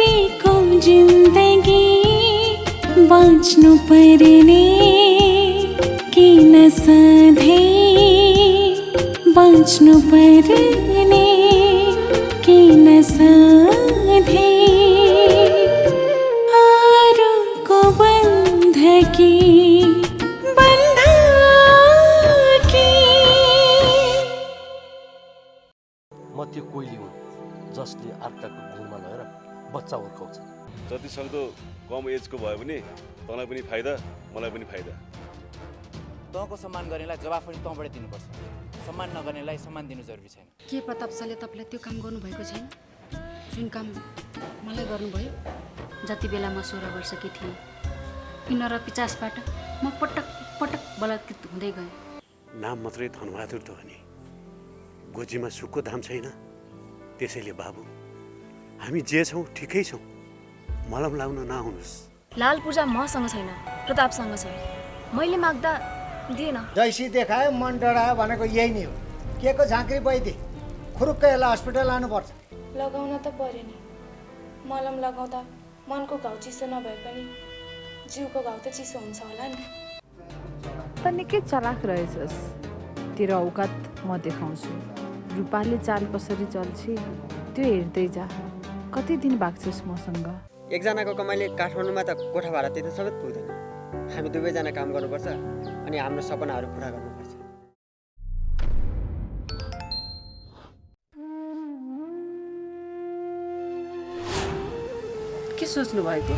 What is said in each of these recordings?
छोरीको जिन्दगी बाँच्नु पर्ने किन सधैँ बाँच्नु पर्ने किन सधैँ अरूको बन्धकी म त्यो कोइली हुँ जसले अर्काको गुणमा लगेर बच्चा हुर्काउँछ। जति सक्दो कम एजको भयो भने तँलाई पनि फाइदा मलाई पनि फाइदा। तँको सम्मान गर्नेलाई जवाफ पनि तँबाट दिनुपर्छ, सम्मान नगर्नेलाई सम्मान दिनु जरुरी छैन। के प्रताप सरले तपाईँलाई त्यो काम गर्नुभएको छैन जुन काम मलाई गर्नुभयो? जति बेला म 16 वर्षकी थिएँ 1950बाट म पटक पटक बलात्कृत हुँदै गएँ। नाम मात्रै धनबहादुर त हो नि, गोजीमा सुखको दाम छैन। त्यसैले बाबु हामी जे छौँ ठिकै छौँ, मलम लाउन नआउनुहोस्। लाल पूजा मसँग छैन, प्रतापसँग छ। मैले माग्दा दिएन। जैसी देखायो मन डरायो भनेको यही नै हो। के को झाँक्री बैदी खुरुक्क यसलाई हस्पिटल लानुपर्छ। लगाउन त पर्यो नि, मलम लगाउँदा मनको घाउ चिसो नभए पनि जिउको घाउ त चिसो हुन्छ होला नि। त निकै चलाक रहेछस्, तेरो औकात म देखाउँछु। रूपाले चाल कसरी चल्छ त्यो हेर्दै जा। कति दिन बाँच्छस् मसँग? एकजनाको कमाइले काठमाडौँमा त कोठा भाडा तिर्न समेत पुग्दैन। हामी दुवैजना काम गर्नुपर्छ अनि हाम्रो सपनाहरू पुरा गर्नुपर्छ। के सोच्नु भएको?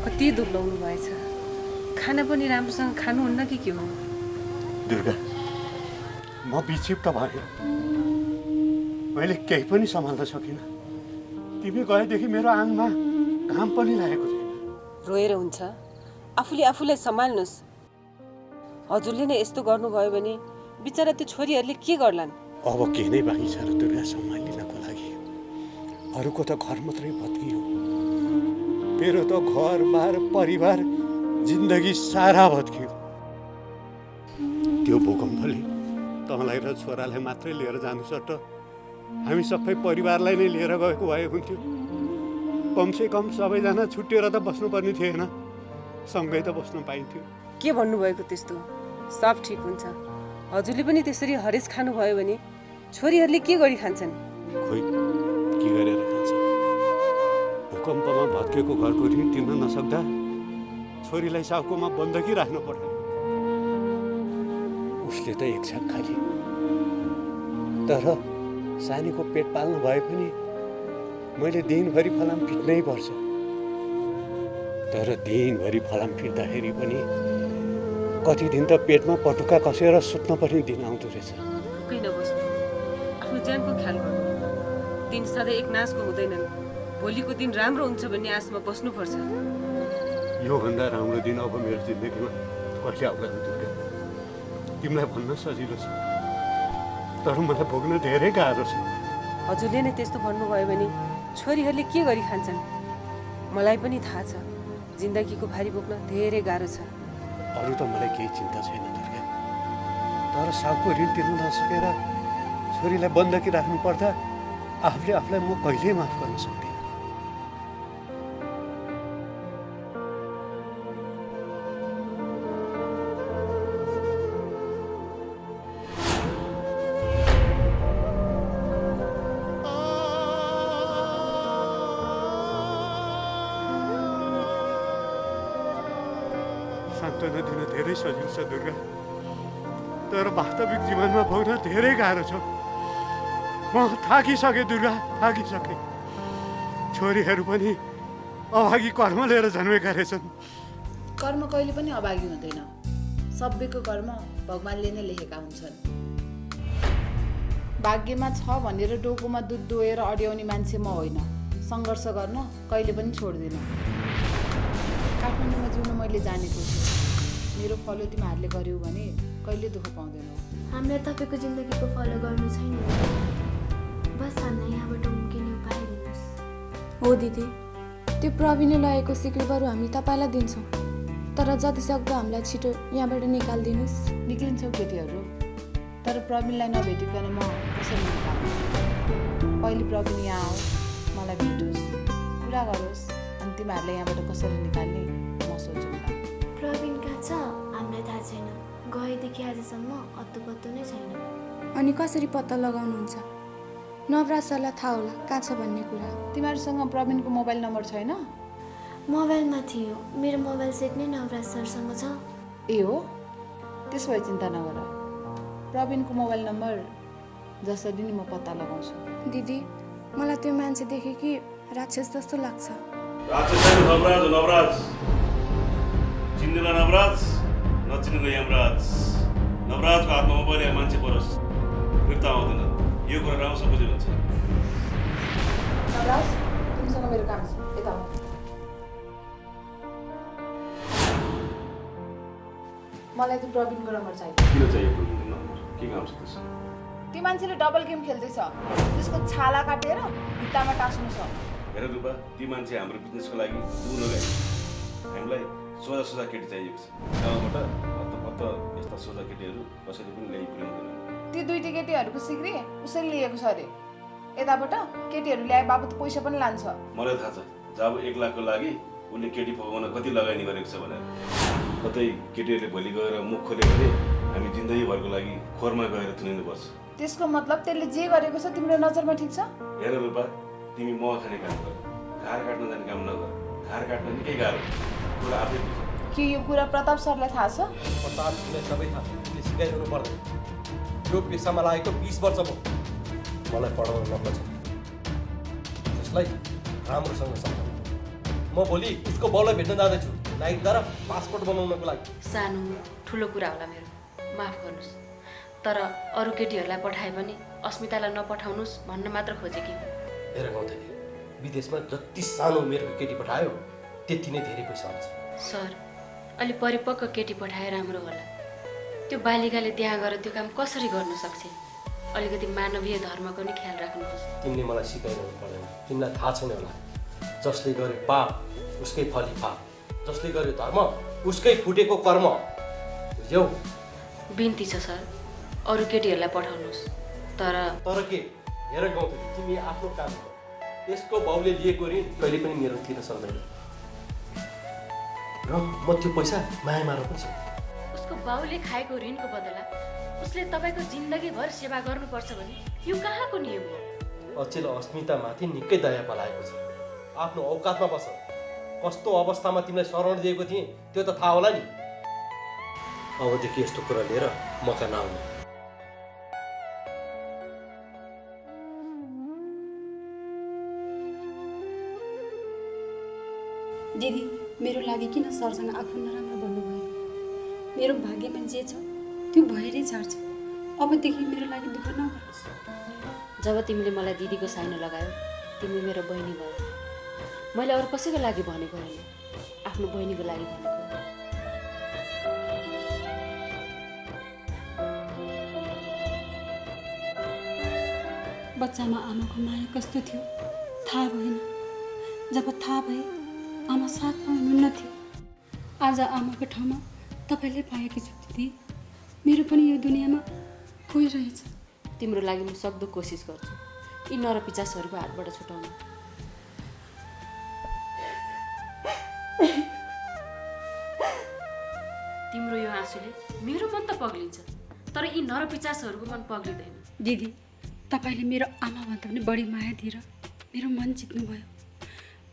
कति दुब्लाउनु भएछ। खाना पनि राम्रोसँग खानुहुन्न कि के हो? दुर्गा, म विक्षिप्त भएँ, मैले केही पनि सम्हाल्न सकिनँ। तिमी गएदेखि मेरो आङमा घाम पनि लागेको छैन। रोएर हुन्छ, आफूले आफूलाई सम्हाल्नुहोस्। हजुरले नै यस्तो गर्नुभयो भने बिचरा त्यो छोरीहरूले के गर्लान्? अब के नै बाँकी छ र दुर्गा सम्हालिनको लागि? अरूको त घर मात्रै भत्कियो, मेरो त घरबार परिवार जिन्दगी सारा भत्कियो। त्यो भूकम्पले तँलाई र छोरालाई मात्रै लिएर जानु सट्ट हामी सबै परिवारलाई नै लिएर गएको भए हुन्थ्यो। कमसेकम सबैजना छुट्टिएर त बस्नुपर्ने थिएन, सँगै त बस्नु पाइन्थ्यो। के भन्नुभएको त्यस्तो? सब ठिक हुन्छ। हजुरले पनि त्यसरी हरेस खानुभयो भने छोरीहरूले के गरी खान्छन्? खोइ के गरेर खान्छन्? भूकम्पमा भत्केको घरको ऋण तिर्न नसक्दा छोरीलाई साउकोमा बन्दकी राख्नु पर्यो। उसले त एक छाक खाली, तर सानीको पेट पाल्नु भए पनि मैले दिनभरि फलाम फिट्नै पर्छ। तर दिनभरि फलाम फिट्दाखेरि पनि कति दिन त पेटमा पटुका कसेर सुत्न पनि दिन आउँदो रहेछ। भुकै नबस्नु, आफ्नो ज्यानको ख्याल गर्नु। दिन सधैँ एक नासको हुँदैनन्। भोलिको दिन राम्रो हुन्छ भन्ने आशमा बस्नुपर्छ। योभन्दा राम्रो दिन अब मेरो जिन्दगीमा कहिले आउला दुर्गा? तिमीलाई भन्न सजिलो छ, तर मलाई भोग्न धेरै गाह्रो छ। हजुरले नै त्यस्तो भन्नुभयो भने छोरीहरूले के गरी खान्छन्? मलाई पनि थाहा छ, जिन्दगीको भारी बोक्न धेरै गाह्रो छ। अरू त मलाई केही चिन्ता छैन दुर्गा, तर साउको ऋण तिर्न नसकेर छोरीलाई बन्दकी राख्नु पर्दा आफूले आफूलाई म कहिल्यै माफ गर्न सक्दिनँ। सान्त्वना दिन धेरै सजिलो छ दुर्गा, तर वास्तविक जीवनमा भोग्न धेरै गाह्रो छ। म थाकिसकेँ दुर्गा, थाकिसकेँ। छोरीहरू पनि अभागी कर्म लिएर जन्मेका रहेछन्। कर्म कहिले पनि अभागी हुँदैन। सबैको कर्म भगवानले नै लेखेका हुन्छन्। भाग्यमा छ भनेर डोकोमा दुध दोहेर अड्याउने मान्छे म होइन। सङ्घर्ष गर्न कहिले पनि छोड्दिनँ। काठमाडौँमा जिउन मैले जानेको छु। मेरो फलो तिमीहरूले गर्यौ भने कहिले दुःख पाउँदैनौ। हामीलाई तपाईँको जिन्दगीको फलो गर्नु छैन, बस हामीलाई यहाँबाट उम्किने उपाय दिनुहोस्। हो दिदी, त्यो प्रवीणले लगेको सिक्रीहरू हामी तपाईँलाई दिन्छौँ, तर जतिसक्दो हामीलाई छिटो यहाँबाट निकालिदिनुहोस्। निक्लिन्छौ केटीहरू, तर प्रवीणलाई नभेटिकन म कसरी निकाल्नु? पहिले प्रवीण यहाँ आओस्, मलाई भेटोस्। कुरा गरोस् अनि तिमीहरूले यहाँबाट कसरी निकाल्ने म सोचौँला। प्रवीण कहाँ छ हामीलाई थाहा छैन। गएदेखि आजसम्म अत्तो नै छैन। अनि कसरी पत्ता लगाउनुहुन्छ? नवराज सरलाई थाहा होला कहाँ छ भन्ने कुरा। तिमीहरूसँग प्रवीणको मोबाइल नम्बर छैन? मोबाइलमा थियो। मेरो मोबाइल सेट नै नवराज सरसँग छ। ए हो, त्यसो भए चिन्ता नगर। प्रवीणको मोबाइल नम्बर जसरी नि म पत्ता लगाउँछु। दिदी मलाई त्यो मान्छे देखे कि राक्षस जस्तो लाग्छ। राक्षस होइन, नवराज हो, नवराज। चिन्दैन नवराज, नचिन्दैन यमराज। नवराजको हातमा मोबाइल या मान्छे परोस् फिर्ता आउँदैन। यो कुरा राम्रोसँग बुझ्यो हुन्छ। नवराज, तिमीसँग मेरो काम छ, यता आऊ। मलाई त्यो प्रवीणको नम्बर चाहियो। किन चाहियो प्रवीणको नम्बर? के काम छ त्यसको? त्यो मान्छेले डबल गेम खेल्दैछ। त्यसको छाला काटेर भित्तामा टाँस्नु छ। हेर रूपा, ती मान्छे हाम्रो बिजनेसको लागि दूर लगाए। हामीलाई सोझा सोझा केटी चाहिएको छ। गाउँबाट हत्त यस्ता सोझा केटीहरू कसैले पनि ल्याइ पुर्याउँदैन। त्यो दुईटी केटीहरूको सिक्री उसैले लिएको छ अरे। यताबाट केटीहरू ल्याए बाबत पैसा पनि लान्छ। मलाई थाहा छ, जब 1 लाखको लागि उसले केटी फकाउन कति लगानी गरेको छ भनेर। कतै केटीहरूले भोलि गएर मुख खोल्यो भने हामी जिन्दगीभरको लागि खोरमा गएर थुनिनुपर्छ। त्यसको मतलब त्यसले जे गरेको छ तिम्रो नजरमा ठिक छ? हेर रूपा, तिमी मह खाने काम गर, घार काट्न जाने काम नगर। घार काट्न निकै गाह्रो कुरा आफै बुझ। के यो कुरा प्रताप सरलाई थाहा छ? प्रतापलाई सबै थाहा छ। तिमीले सिकाइरहनु पर्दैन। यो पेसामा लागेको 20 वर्ष भयो। मलाई पढाउन नपर्छ। त्यसलाई राम्रोसँग सम्झाउनु। म भोलि उसको बाउलाई भेट्न जाँदैछु, नाइट र पासपोर्ट बनाउनको लागि। सानो ठुलो कुरा होला मेरो, माफ गर्नुहोस्। तर अरू केटीहरूलाई पठाए पनि अस्मितालाई नपठाउनुहोस् भन्न मात्र खोजेकी हो। हेर गाउँथेँ, विदेशमा जति सानो उमेरको केटी पठायो त्यति नै धेरै पैसा आउँछ। सर, अलि परिपक्व केटी पठाए राम्रो होला। त्यो बालिकाले त्यहाँ गएर त्यो काम कसरी गर्न सक्छ? अलिकति मानवीय धर्मको नि ख्याल राख्नुहोस्। तिमीले मलाई सिकाइरहनु पर्दैन। तिमीलाई थाहा छैन होला, जसले गरे पाप उसकै फली पाप, जसले गरे धर्म उसकै फुटेको कर्म। बुझ्यौ? बिन्ती छ सर, अरू केटीहरूलाई पठाउनुहोस्। तर के? हेर गाउँथेँ, तिमी आफ्नो काम गर। यसको बाउले लिएको ऋण कहिले पनि मेरो तिर्न सक्दैन। र म त्यो पैसा माया मार पनि सक्छु। उसको बाउले खाएको ऋणको बदला उसले तपाईँको जिन्दगीभर सेवा गर्नुपर्छ भने यो कहाँको नियम हो? अचेल अस्मितामाथि निकै दया पलाएको छ। आफ्नो औकातमा बस। कस्तो अवस्थामा तिमीलाई शरण दिएको थिएँ त्यो त थाहा होला नि। अबदेखि यस्तो कुरा लिएर मका नआउनु। दिदी, मेरो लागि किन सरसँग आफू नराम्रो भन्नुभयो? मेरो भाग्यमा जे छ त्यो भएरै छाड्छ। अबदेखि मेरो लागि दुःख नगर्नुहोस्। जब तिमीले मलाई दिदीको साइनो लगायो, तिमी मेरो बहिनी भयो। मैले अरू कसैको लागि भनेको होइन, आफ्नो बहिनीको लागि भनेको। बच्चामा आमाको माया कस्तो थियो थाहा भएन। जब थाहा भए आमा साथमा हुनुहुन्न थियो। आज आमाको ठाउँमा तपाईँले पाएकी छु दिदी। मेरो पनि यो दुनियाँमा कोही रहेछ। तिम्रो लागि म सक्दो कोसिस गर्छु यी नरपिचासहरूको हातबाट छुटाउन। तिम्रो यो आँसुले मेरो मन त पग्लिन्छ, तर यी नरपिचासहरूको मन पग्लिँदैन। दिदी, तपाईँले मेरो आमाभन्दा पनि बढी माया दिएर मेरो मन जित्नुभयो।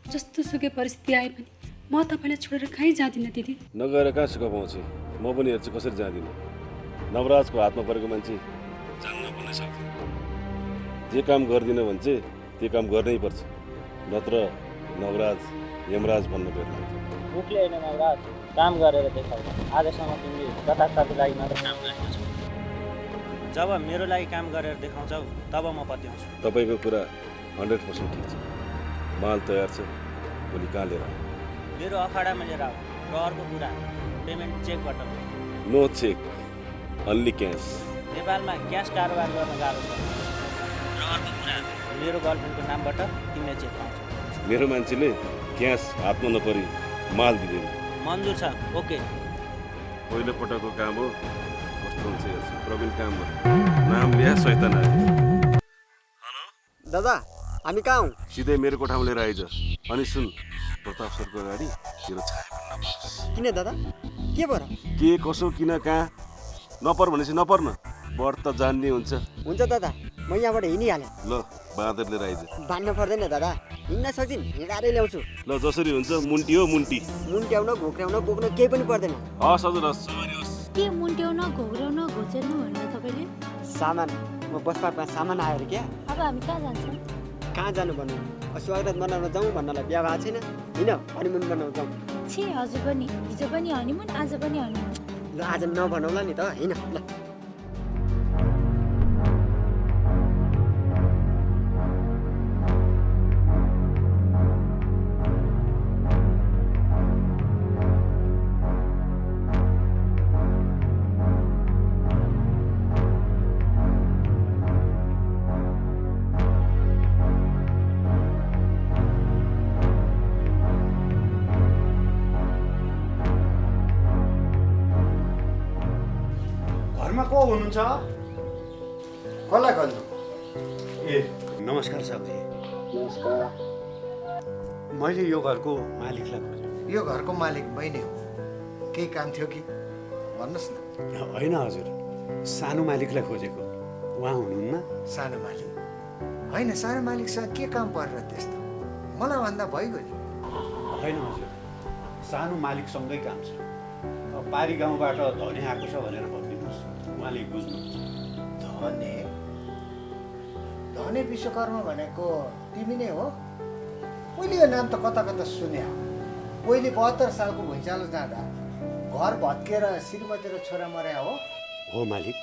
जस्तो सुकै परिस्थिति आए पनि म तपाईँलाई छोडेर कहीँ जाँदिनँ दिदी। नगएर कहाँ सुख पाउँछु? म पनि हेर्छु कसरी जाँदिनँ। नवराजको हातमा परेको मान्छे जान्न पनि सक्दैन। जे काम गर्दिनँ भने चाहिँ त्यो काम गर्नै पर्छ, नत्र नवराज यमराज भन्न बेर लाग्छ। मुखले होइन नवराज, काम गरेर देखाउँदा। आजसम्म तिमीले जताततै लागि मात्र काम गरेको छौ। जब मेरो लागि काम गरेर देखाउँछौ तब म पत्याउँछु। तपाईँको कुरा 100% ठिक छ। माल तयार छ, भोलि कहाँ लिएर आऊ? मेरो अखाडामा लिएर आऊ। र अर्को कुरा, पेमेन्ट चेकबाट हो। No check, only cash. नेपालमा क्यास कारोबार गर्न गाह्रो छ। र अर्को कुरा, मेरो गर्लफ्रेन्डको नामबाट तिमीले चेक पाउँछौ। मेरो मान्छेले क्यास हातमा नपरी माल दिँदैन। मन्जुर छ, ओके। पहिलो पटकको काम हो, कस्तो हुन्छ हेर्छु। प्रवीण काम गर्छ, नाम लिया सैतान आयो। दादा, हामी कहाँ हौँ? सिधै मेरो कोठामा लिएर आइज। अनि सुन, प्रताप सरको अगाडि तेरो छाया पनि नपरोस्। किन दादा, के भएर? के कसो किन कहाँ नपर भनेपछि नपर्न, बर त जान्ने हुन्छ। हुन्छ दादा, म यहाँबाट हिँडिहालेँ। ल बाँदर लिएर आइज। बाँध्न पर्दैन दादा, हिँड्न सक्छिन्, हिँडाएरै ल्याउँछु। ल जसरी हुन्छ, मुन्टी हो मुन्टी। मुन्ट्याउन घोक्राउन बोक्न केही पनि पर्दैन। हस् हजुर, हस् सवारी होस्। के मुन्ट्याउन घोग्राउन घोचेर्नु भनेर तपाईँले? सामान, म बस पार्कमा सामान आयो अरे क्या। अब हामी कहाँ जान्छौँ? कहाँ जानु भन्नु? स्वागत मनाउन जाउँ भन्नलाई बिहा भएको छैन। हिँड हनिमुन बनाउन जाउँ। छि हजुर पनि, हिजो पनि हनिमुन, आज पनि हनिमुन। ल आज नभनौँला नि त, हिँड ल। घरमा को हुनुहुन्छ? कसलाई खोज्नु? ए नमस्कार साउजी। नमस्कार। मैले यो घरको मालिकलाई खोजेँ। यो घरको मालिक बहिनी हो। केही काम थियो कि भन्नुहोस् न। होइन हजुर, सानो मालिकलाई खोजेको। उहाँ हुनुहुन्न? सानो मालिक होइन, सानो मालिकसँग के काम परेर त्यस्तो? मलाई भन्दा भइगयो नि। होइन हजुर, सानो मालिकसँगै काम छ। पारी गाउँबाट धनी आएको छ भनेर भनिदिनुहोस्, उहाँले बुझ्नुहुन्छ। धने विश्वकर्मा भनेको तिमी नै हो? मैले यो नाम त कता कता सुने हो। पहिले 72 सालको भुइँचालो जाँदा घर भत्केर श्रीमती र छोरा मर्या हो मालिक।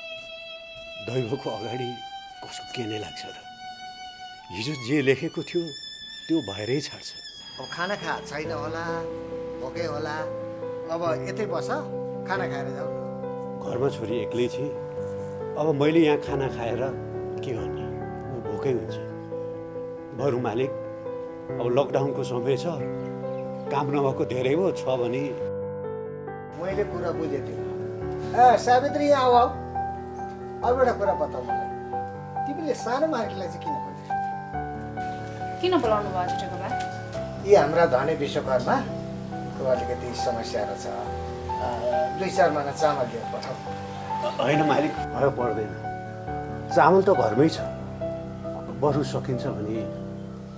दैवको अगाडि कसको के नै लाग्छ र? हिजो जे लेखेको थियो त्यो भएरै छाड्छ। अब खाना खा छैन होला, भोकै होला। अब यतै बस, खाना खाएर जाऊ। घरमा छोरी एक्लै छ। अब मैले यहाँ खाना खाएर के गर्ने? ऊ भोकै हुन्छ। बरु मालिक, अब लकडाउनको समय छ, काम नभएको धेरै हो छ भने। मैले कुरा बुझेँ त्यो। सावित्री यहाँ आऊ। अब एउटा कुरा बताऊ मलाई, तिमीले सानो मालिकलाई चाहिँ किन खोज्यौ? किन बोलाउनु भयो छिटोको भए? यी हाम्रा धनी विश्वकर्माको अलिकति समस्याहरू छ। 2-4 महिना चामल लिएर पठाऊ। होइन मालिक, भयो पर्दैन। चामल त घरमै छ। बरु सकिन्छ भने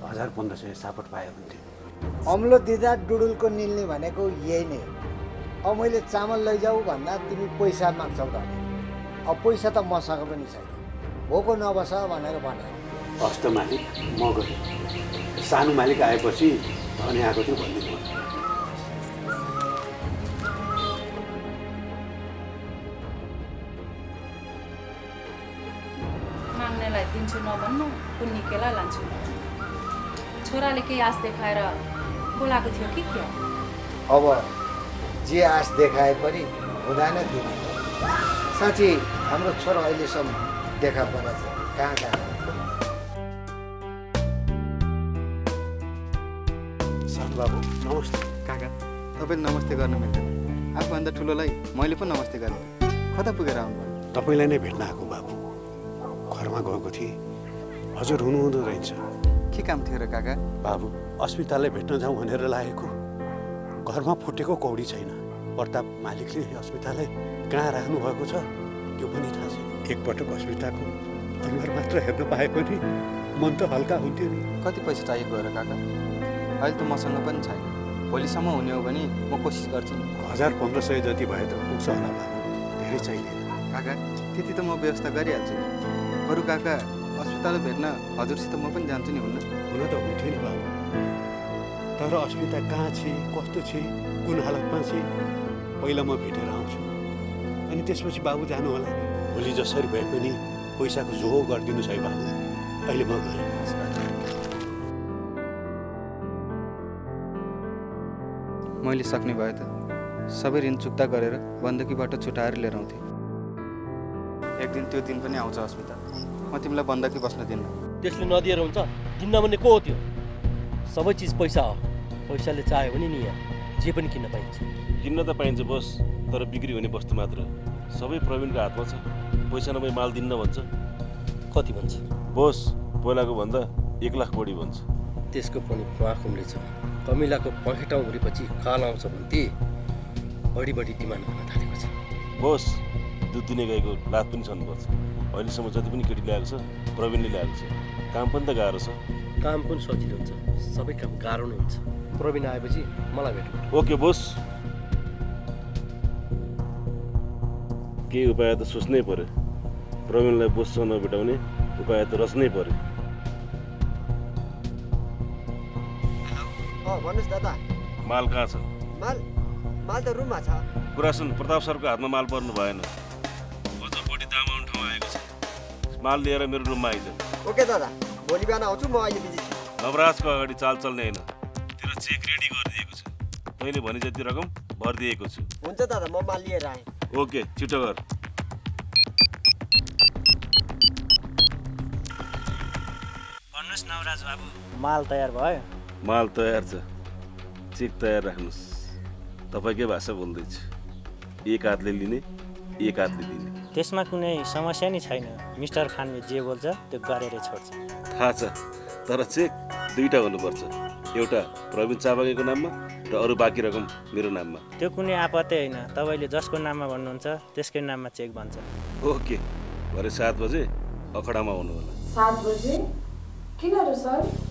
1000-1500 सापट पायो हुन्थ्यो। अम्लो दिँदा डुडुलको निल्ने भनेको यही नै हो। अब मैले चामल लैजाऊ भन्दा तिमी पैसा माग्छौ धनी। अब पैसा त मसँग पनि छैन। भोको नबस भनेर भने। हस् त मालिक, म गएँ। सानो मालिक आएपछि धनी आएको थियो भनिदिनु। माग्नेलाई दिन्छु नभन्नु, कुन्निकेलाई लान्छु। छोराले केही आश देखाएर बोलाएको थियो कि के? अब जे आश देखाए पनि हुँदैन दिने। साँच्ची हाम्रो छोरा अहिलेसम्म देखा परेको छ, कहाँ कहाँ। सानो बाबु नमस्ते। काका, तपाईँले नमस्ते गर्नु मिल्दैन। आफूभन्दा ठुलोलाई मैले पनि नमस्ते गर्नु। कता पुगेर आउनुभयो? तपाईँलाई नै भेट्न आएको बाबु। घरमा गएको थिएँ, हजुर हुनुहुँदो रहेछ। के काम थियो र काका? बाबु, अस्पताललाई भेट्न जाउँ भनेर लागेको। घरमा फुटेको कौडी छैन। प्रताप मालिकले अस्पताललाई कहाँ राख्नु भएको छ त्यो पनि थाहा छैन। एकपटक अस्पतालको अनुहार मात्र हेर्न पाए पनि मन त हल्का हुन्थ्यो नि। कति पैसा चाहिएको र काका? अहिले त मसँग पनि छैन। भोलिसम्म हुने हो भने म कोसिस गर्छु। 1000-1500 जति भए त पुग्छ होला बाबु, धेरै चाहिँदैन। काका, त्यति त म व्यवस्था गरिहाल्छु। बरु काका, अस्पताल भेट्न हजुरसित म पनि जान्छु नि, हुन्न? हुन त हुन्थ्यो नि बाबु, तर अस्पताल कहाँ छ, कस्तो छ, कुन हालतमा छ, पहिला म भेटेर आउँछु। अनि त्यसपछि बाबु जानु होला नि। भोलि जसरी भए पनि पैसाको जोहो गरिदिनुहोस् है बाबु। अहिले म गएँ। मैले सक्ने भए त सबै ऋण चुक्ता गरेर बन्दकीबाट छुटाएर लिएर आउँथेँ। एक दिन त्यो दिन पनि आउँछ अस्पताल, म तिमीलाई बन्दकी बस्न दिन्न। त्यसले नदिएर हुन्छ? दिन्न भन्ने को हो त्यो? सबै चिज पैसा हो। पैसाले चाह्यो भने नि यहाँ जे पनि किन्न पाइन्छ। किन्न त पाइन्छ बस, तर बिक्री हुने वस्तु मात्र। सबै प्रवीणको हातमा छ। पैसा नभए माल दिन्न भन्छ। कति भन्छ? बस पहिलाको भन्दा 1 लाख बढी भन्छ। त्यसको पनि प्वाख उम्लेछ। कमिलाको पखेटा उम्रेपछि काल आउँछ भन्थे बढी डिमान्ड गर्न थालेको छ। बस दुध दिने गाईको लात पनि छन्नुपर्छ। अहिलेसम्म जति पनि केटी ल्याएको छ प्रवीणले ल्याएको छ। काम पनि त गाह्रो छ। काम पनि सजिलो हुन्छ, सबै काम गाह्रो नै हुन्छ। प्रवीण आएपछि मलाई भेट्नु। ओके बोस, केही उपाय त सोच्नै पर्यो। प्रवीणलाई बोससँग नभेटाउने उपाय त रच्नै पर्यो। भन्नुहोस् दादा। माल कहाँ छ? माल त रुममा छ। कुरा सुन, प्रताप सरको हातमा माल पर्नु भएन। अझ बढी दाम आउने ठाउँ आएको छ। माल लिएर मेरो रुममा आइज। ओके दादा, भोलि बिहान आउँछु। म अहिले बिजी छु। नवराजको अगाडि चाल चल्ने होइन। तेरो चेक रेडी गरिदिएको छ। तैँले भने जति रकम भरिदिएको छु। हुन्छ दादा, म माल लिएर आएँ। ओके, छिटो गर। भन्नुहोस् नवराज बाबु, माल तयार भयो? माल तयार छ, चेक तयार राख्नुहोस्। तपाईँकै भाषा बोल्दैछु। एक हातले लिने, एक हातले दिने। त्यसमा कुनै समस्या नै छैन। मिस्टर खानले जे बोल्छ त्यो गरेरै छोड्छ। थाहा छ, तर चेक दुईटा हुनुपर्छ। एउटा प्रवीण चापागेको नाममा र अरू बाँकी रकम मेरो नाममा। त्यो कुनै आपत्ति होइन। तपाईँले जसको नाममा भन्नुहुन्छ त्यसकै नाममा चेक बन्छ। ओके, भरे 7 बजे अखडामा आउनु होला। 7 बजे? किन र सर?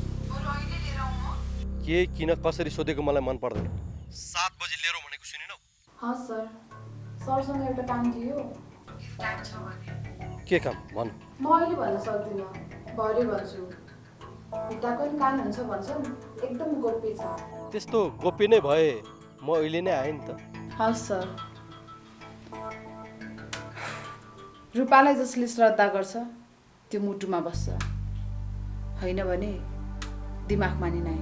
के किन कसरी सोधेको मलाई मन पर्दैन। 7 बजे लिएर भनेको सुनिनौ? हाँ सर, सरसँग एउटा काम थियो। टाइम छ भने। के काम भन। म अहिले भन्न सक्दिनँ, भरे भन्छु। उताको नि कान हुन्छ भन्छन्, एकदम गोप्य छ। त्यस्तो गोप्य नै भए म अहिले नै आएँ नि त। हाँ सर। रूपालाई जसले श्रद्धा गर्छ त्यो मुटुमा बस्छ, होइन भने दिमागमा नि नै।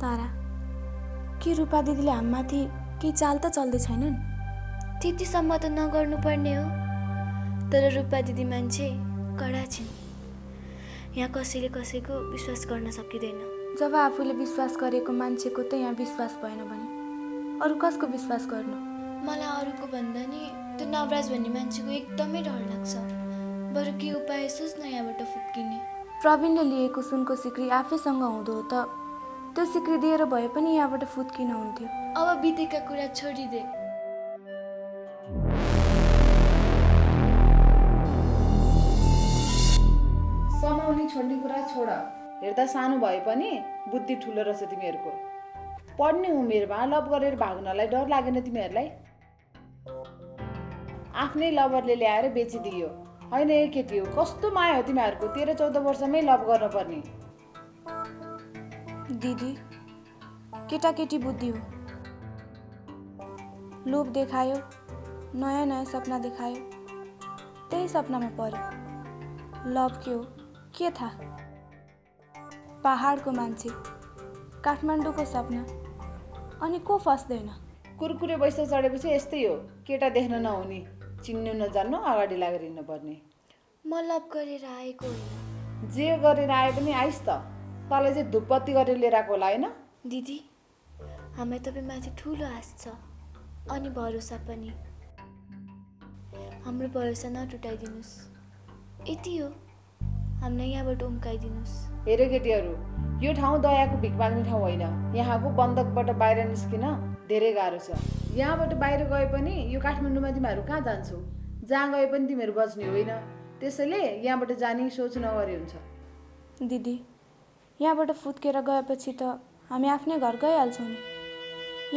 तारा, के रूपा दिदीले हामीमाथि केही चाल त चल्दै छैनन्? त्यतिसम्म त नगर्नुपर्ने हो। तर रूपा दिदी मान्छे कडा छिन्। यहाँ कसैले कसैको विश्वास गर्न सकिँदैन। जब आफूले विश्वास गरेको मान्छेको त यहाँ विश्वास भएन भने अरू कसको विश्वास गर्नु? मलाई अरूको भन्दा नि त्यो नवराज भन्ने मान्छेको एकदमै डर लाग्छ। बरु के उपाय सोच्न यहाँबाट फुत्किने। प्रवीणले लिएको सुनको सिक्री आफैसँग हुँदो हो त त्यो सिक्री दिएर भए पनि यहाँबाट फुत्किन हुन्थ्यो। अब बितेका कुरा छोडिदे। समाउने छोड्ने कुरा छोड। हेर्दा सानो भए पनि बुद्धि ठुलो रहेछ तिमीहरूको। पढ्ने उमेरमा लभ गरेर भाग्नलाई डर लागेन तिमीहरूलाई? आफ्नै लभरले ल्याएर बेचिदियो। होइन ए केटी हो, कस्तो माया हो तिमीहरूको। 13-14 वर्षमै लभ गर्नुपर्ने। दिदी, केटाकेटी बुद्धि हो। लोभ देखायो, नयाँ नयाँ सपना देखायो, त्यही सपनामा पर्यो। लभ के हो के थाहा? पहाडको मान्छे, काठमाडौँको सपना, अनि को फस्दैन? कुरकुरे पैसा चढेपछि यस्तै हो। केटा देख्न नहुने, चिन्नु नजान्नु, अगाडि लागेर हिँड्नुपर्ने। म लभ गरेर आएको होइन। जे गरेर आए पनि आइस् त। तँलाई चाहिँ धुपबत्ती गरेर लिएर आएको होला होइन? दिदी, हामीलाई तपाईँमाथि ठुलो आश छ अनि भरोसा पनि। हाम्रो भरोसा नटुटाइदिनुहोस्, यति हो। हामीलाई यहाँबाट उम्काइदिनुहोस्। हेर केटीहरू, यो ठाउँ दयाको भिख माग्ने ठाउँ होइन। यहाँको बन्दकबाट बाहिर निस्किन धेरै गाह्रो छ। यहाँबाट बाहिर गए पनि यो काठमाडौँमा तिमीहरू कहाँ जान्छौ? जहाँ गए पनि तिमीहरू बच्ने होइन। त्यसैले यहाँबाट जाने सोच नगरे हुन्छ। दिदी, यहाँबाट फुत्केर गएपछि त हामी आफ्नै घर गइहाल्छौँ नि।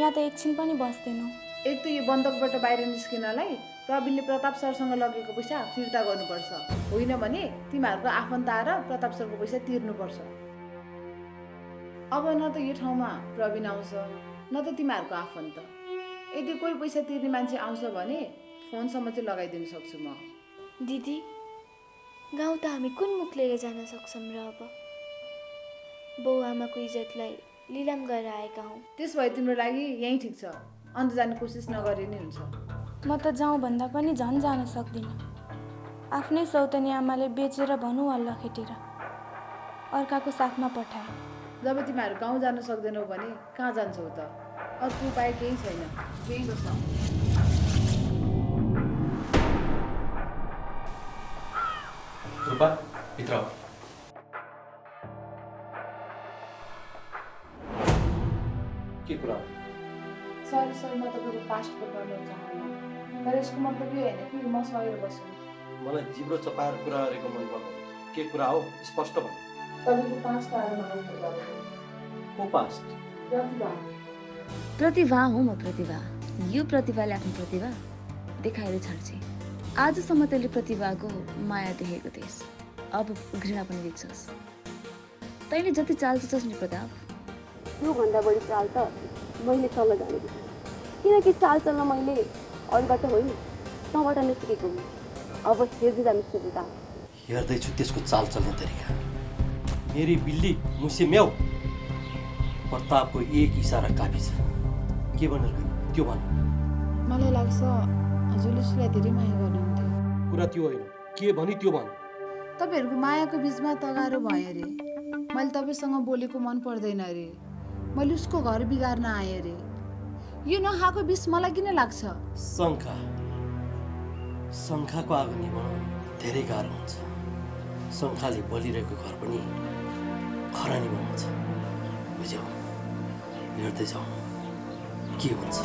यहाँ त एकछिन पनि बस्दैनौँ। एक त यो बन्दकबाट बाहिर निस्किनलाई प्रवीणले प्रताप सरसँग लगेको पैसा फिर्ता गर्नुपर्छ। होइन भने तिमीहरूको आफन्त आएर प्रताप सरको पैसा तिर्नुपर्छ। अब न त यो ठाउँमा प्रवीण आउँछ न त तिमीहरूको आफन्त। यदि कोही पैसा तिर्ने मान्छे आउँछ भने फोनसम्म चाहिँ लगाइदिनु सक्छु म। दिदी, गाउँ त हामी कुन मुख लिएर जान सक्छौँ र? अब बाउ आमाको इज्जतलाई लिलाम गरेर आएका हौँ। त्यस भए तिम्रो लागि यहीँ ठिक छ। अन्त जाने कोसिस नगरे नै हुन्छ। म त जाउँ भन्दा पनि झन् जान सक्दिनँ। आफ्नै सौतनी आमाले बेचेर भनौँ अल्ला खेटेर अर्काको साथमा पठाए। जब तिमीहरू गाउँ जान सक्दैनौ भने कहाँ जान्छौ त? अर्को उपाय केही छैन। त्यही बस्छ। रूपा भित्र आऊ। के कुरा हो? सरी सर म तपाईँको पास्टको गर्न चाहन्न तर यसको मतलब यो होइन कि म सहेर बस्छु। मलाई जिब्रो चपाएर कुरा गरेको मन पर्दैन। के कुरा हो स्पष्ट भन। तपाईँको पास्ट आएर मलाई थाहा भयो। को पास्ट? प्रतिभा। प्रतिभा हो म प्रतिभा। यो प्रतिभाले आफ्नो प्रतिभा देखाएर छाड्छे। आजसम्म तैँले प्रतिभाको माया देखेको थिएस्, अब घृणा पनि देख्छस्। तैँले जति चाल चल्छस् नि प्रताप, त्योभन्दा बढी चाल त मैले चल्न जानेको छु। किनकि चाल चल्न मैले अरूबाट होइन तँबाट नै सिकेको हुँ। अब हेर्दै जानुहोस् न प्रताप। हेर्दैछु त्यसको चाल चल्ने तरिका। मेरी बिल्ली मुसे म्याउ। प्रतापको एक इसारा काफी छ। के भनेर गयो त्यो भन। मलाई लाग्छ हजुरले उसलाई धेरै माया गर्नुहुन्थ्यो। कुरा त्यो होइन, के भनी त्यो भन। तपाईँहरूको मायाको बिचमा तगारो भयो अरे। मैले तपाईँसँग बोलेको मन पर्दैन अरे। मैले उसको घर बिगार्न आएँ अरे। यो नखाएको बिस मलाई किन लाग्छ? शङ्खाको आगो निभाउन धेरै गाह्रो हुन्छ। शङ्खाले बलिरहेको घर पनि खरा निभाउँछ। बुझ्यौ? हेर्दै जाऊ के हुन्छ।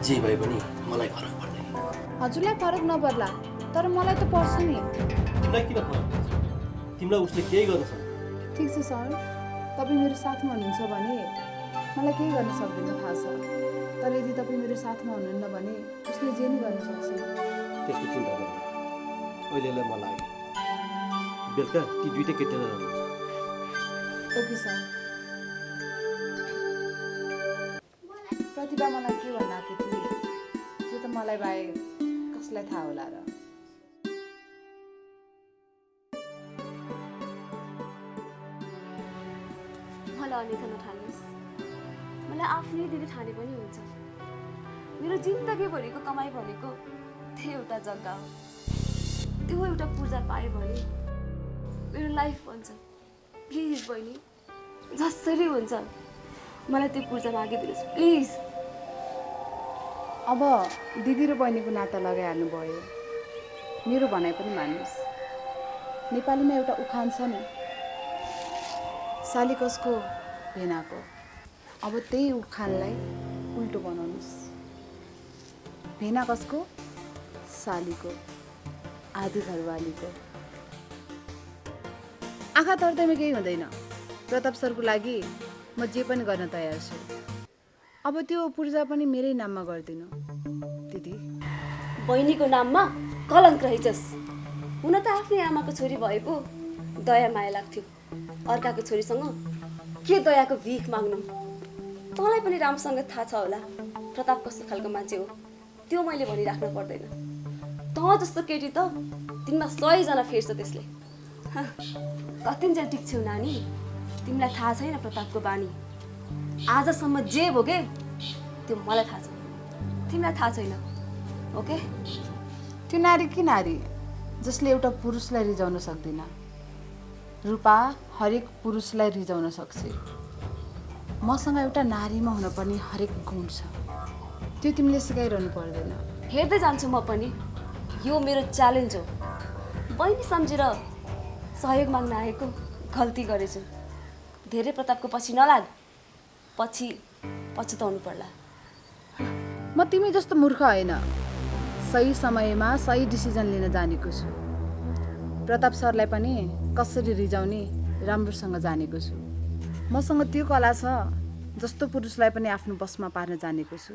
जे भए पनि मलाई फरक पर्दैन। हजुरलाई फरक नपर्ला तर मलाई त पर्छ नि। तिमीलाई किन फरक पर्छ? तिमीलाई उसले केही गर्न सक्छ? ठिक छ सर, तपाईँ मेरो साथमा हुनुहुन्छ भने मलाई केही गर्न सक्दैन थाहा छ। तर यदि तपाईँ मेरो साथमा हुनुहुन्न भने उसले जे नि गर्न सक्छ। त्यसको चिन्ता गर्नु। अहिलेलाई म लाग्यो बेलुका ती दुइटै केटीलाई जानुहुन्छ। Okay sir. प्रतिभा मलाई के भन्न आएको थिएँ त्यो त मलाई बाहेक कसलाई थाहा होला र। मलाई अन्यथा नठान्नुहोस्। मलाई आफ्नै दिदी ठाने पनि हुन्छ। मेरो जिन्दगीभरिको कमाइ भनेको त्यो एउटा जग्गा हो। त्यो एउटा पूजा पाएँ भने मेरो लाइफ बन्छ। प्लिज बहिनी, जसरी हुन्छ मलाई त्यो पूजा मागिदिनुहोस् प्लिज। अब दिदी र बहिनीको नाता लगाइहाल्नु भयो। मेरो भनाइ पनि मान्नुहोस्। नेपालीमा एउटा उखान छ नि, साली कसको भेनाको। अब त्यही उखानलाई उल्टो बनाउनुहोस्। भेना कसको? सालीको, आधी घरवालीको। आँखा तर्दैमा केही हुँदैन। प्रताप सरको लागि म जे पनि गर्न तयार छु। अब त्यो पूर्जा पनि मेरै नाममा गरिदिनु दिदी। बहिनीको नाममा कलङ्क रहेछस्। हुन त आफ्नै आमाको छोरी भए पो दया माया लाग्थ्यो। अर्काको छोरीसँग के दयाको भिख माग्नु। तँलाई पनि राम्रोसँग थाहा छ होला प्रताप कस्तो खालको मान्छे हो। त्यो मैले भनिराख्नु पर्दैन। तँ जस्तो केटी त दिनमा 100 जना फेर्छ त्यसले। कतिन्जेल टिक्छौ नानी? तिमीलाई थाहा छैन प्रतापको बानी। आजसम्म जे भोगे त्यो मलाई थाहा छ, तिमीलाई थाहा छैन। ओके? त्यो नारी कि नारी जसले एउटा पुरुषलाई रिझाउन सक्दिन। रूपा हरेक पुरुषलाई रिझाउन सक्छ। मसँग एउटा नारीमा हुन पनि हरेक गुण छ। त्यो तिमीले सिकाइरहनु पर्दैन। हेर्दै जान्छु म पनि। यो मेरो च्यालेन्ज हो। बहिनी सम्झेर सहयोग माग्न आएको गल्ती गरेछु। धेरै प्रतापको पछि नलाग, पछि पछुताउनु पर्ला। म तिमी जस्तो मूर्ख होइन। सही समयमा सही डिसिजन लिन जानेको छु। प्रताप सरलाई पनि कसरी रिझाउने राम्रोसँग जानेको छु। मसँग त्यो कला छ जस्तो पुरुषलाई पनि आफ्नो बसमा पार्न जानेको छु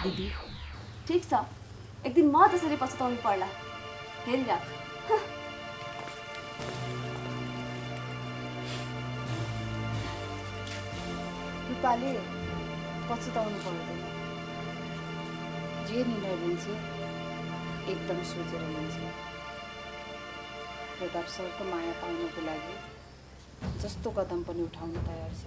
दिदी। ठिक छ, एक दिन म त्यसरी पछुताउनु पर्ला। हेरिराख। रूपाले पछुताउनु पर्दैन। जे निर्णय लिन्छ एकदम सोचेर लिन्छ। प्रताप सरको माया पाउनको लागि जस्तो कदम पनि उठाउन तयार छ।